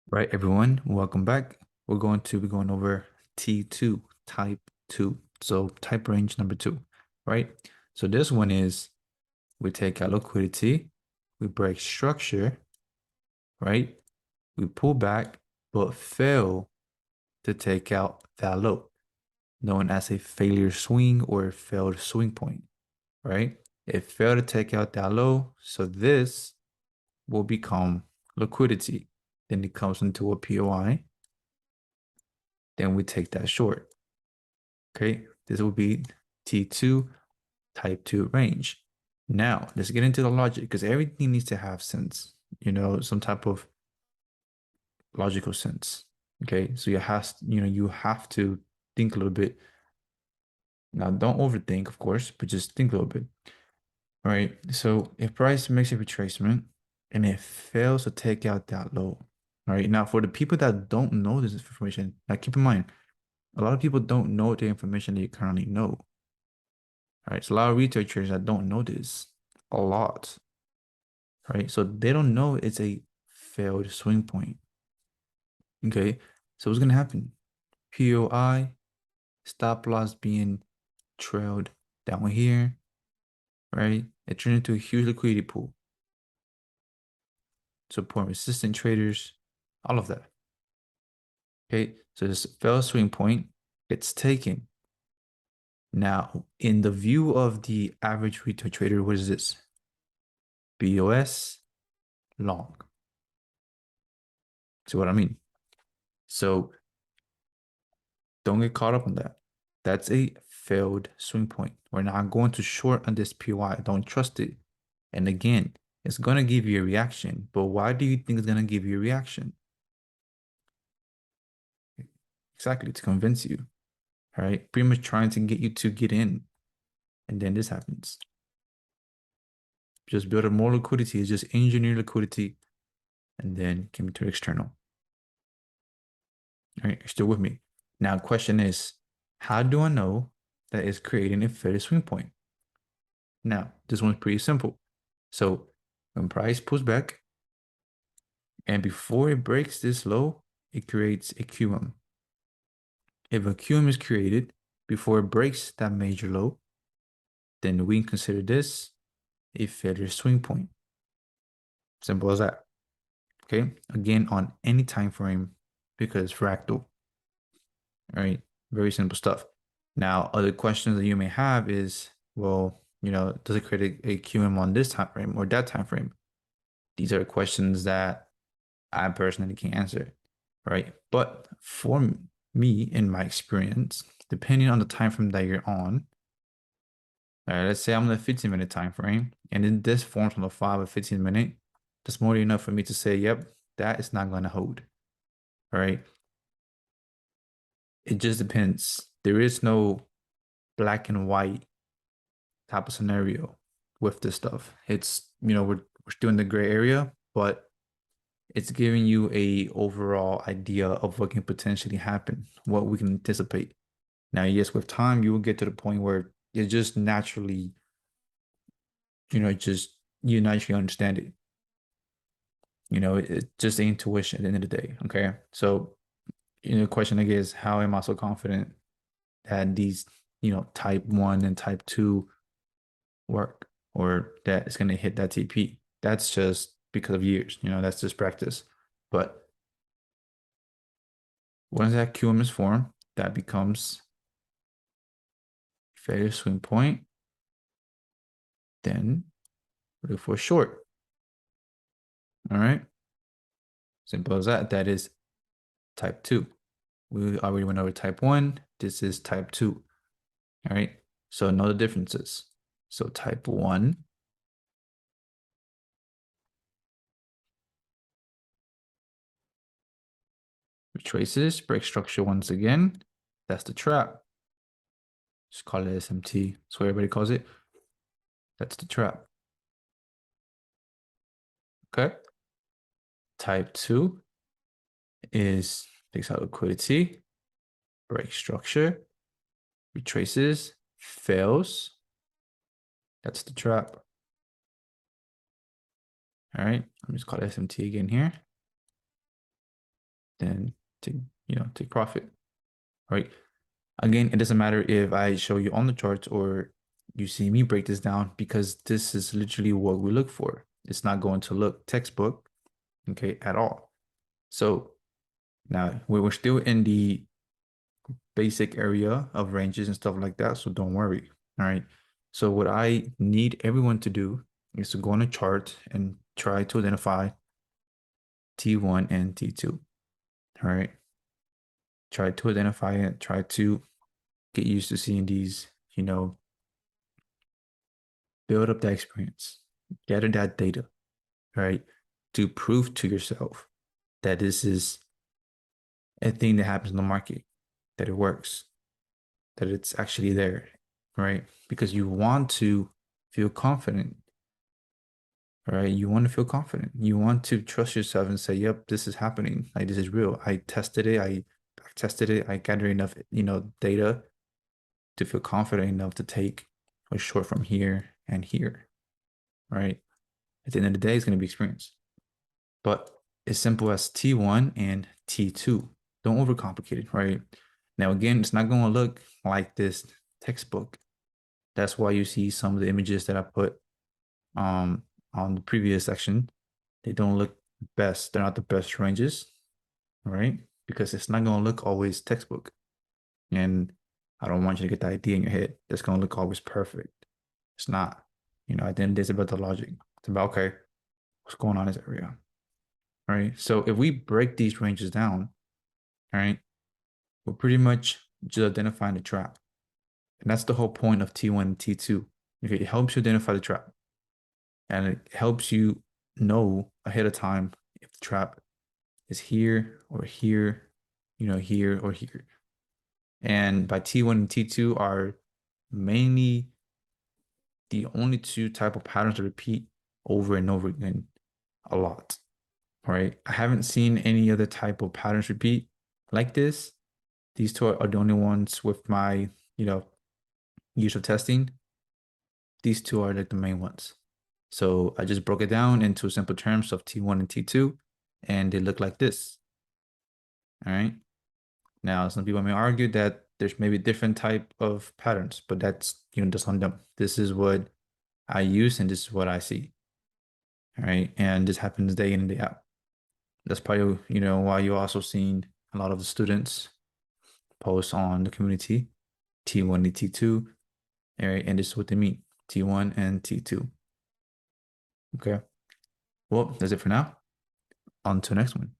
Right, everyone, welcome back. We're going to be going over T2, type 2. So type range number 2, right? So this one is we take out liquidity, we break structure, right? We pull back, but fail to take out that low, known as a failure swing or a failed swing point, right? It failed to take out that low, so this will become liquidity. Then it comes into a POI. Then we take that short. Okay, this will be T2 type 2 range. Now, let's get into the logic because everything needs to have sense, some type of logical sense. Okay, so you have to think a little bit. Now, don't overthink, of course, but just think a little bit. All right, so if price makes a retracement and it fails to take out that low, all right, now for the people that don't know this information, now keep in mind, a lot of people don't know the information that you currently know. Right? So a lot of retail traders that don't know this a lot, right? So they don't know it's a failed swing point. Okay. So what's gonna happen? POI, stop loss being trailed down here, right? It turned into a huge liquidity pool. Support resistant traders, all of that. Okay. So this failed swing point gets taken. Now, in the view of the average retail trader, what is this? BOS long. See what I mean? So don't get caught up on that. That's a failed swing point. We're not going to short on this PY. Don't trust it. And again, it's going to give you a reaction. But why do you think it's going to give you a reaction? Exactly, to convince you. All right. Pretty much trying to get you to get in. And then this happens. Just build up more liquidity. It's just engineer liquidity. And then came to external. All right. You're still with me. Now, the question is, how do I know that it's creating a failed swing point? Now, this one's pretty simple. So when price pulls back and before it breaks this low, it creates a QM. If a QM is created before it breaks that major low, then we can consider this a failure swing point. Simple as that. Okay. Again, on any time frame because fractal. All right. Very simple stuff. Now, other questions that you may have is, well, does it create a QM on this time frame or that time frame? These are questions that I personally can't answer, right? But for me, in my experience, depending on the time frame that you're on, all right, let's say I'm in the 15-minute time frame, and then this forms on the 5 or 15-minute, that's more than enough for me to say, yep, that is not going to hold. All right. It just depends. There is no black and white type of scenario with this stuff. It's, we're still in the gray area, but it's giving you a overall idea of what can potentially happen, what we can anticipate. Now, yes, with time, you will get to the point where it just naturally, just you naturally understand it. It's just the intuition at the end of the day. Okay. So, the question again is how am I so confident that these, type one and type two work or that it's going to hit that TP? That's just because of years, that's just practice. But once that QM is formed, that becomes failure swing point. Then look for short. All right. Simple as that. That is type 2. We already went over type 1. This is type 2. All right. So know the differences. So type 1 retraces, break structure once again. That's the trap. Just call it SMT. That's what everybody calls it. That's the trap. Okay. Type 2 is takes out liquidity, break structure, retraces, fails. That's the trap. All right. I'm just call it SMT again here. then take profit, right? Again, it doesn't matter if I show you on the charts or you see me break this down because this is literally what we look for. It's not going to look textbook, okay, at all. So now we're still in the basic area of ranges and stuff like that, so don't worry. All right. So what I need everyone to do is to go on a chart and try to identify T1 and T2. All right. Try to identify it, try to get used to seeing these, build up that experience, gather that data, right? To prove to yourself that this is a thing that happens in the market, that it works, that it's actually there, right? Because you want to feel confident, right? You want to feel confident. You want to trust yourself and say, yep, this is happening. Like this is real. I tested it. I tested it. I gathered enough, data to feel confident enough to take a short from here and here, right? At the end of the day, it's going to be experience. But as simple as T1 and T2. Don't overcomplicate it, right? Now, again, it's not going to look like this textbook. That's why you see some of the images that I put on the previous section. They don't look best. They're not the best ranges, right? Because it's not going to look always textbook. And I don't want you to get the idea in your head that's going to look always perfect. It's not. At the end of the day, it's about the logic. It's about, okay, what's going on in this area, right? So if we break these ranges down, all right, we're pretty much just identifying the trap. And that's the whole point of T1 and T2. Okay, it helps you identify the trap. And it helps you know ahead of time if the trap is here or here, here or here. And by T1 and T2 are mainly the only two type of patterns to repeat over and over again a lot, right? I haven't seen any other type of patterns repeat like this. These two are the only ones with my, years of testing. These two are like the main ones. So I just broke it down into simple terms of T1 and T2, and they look like this. All right. Now, some people may argue that there's maybe different type of patterns, but that's, just on them. This is what I use and this is what I see. All right. And this happens day in and day out. That's probably, why you also seen a lot of the students post on the community, T1 and T2. All right. And this is what they mean, T1 and T2. Okay. Well, that's it for now. On to the next one.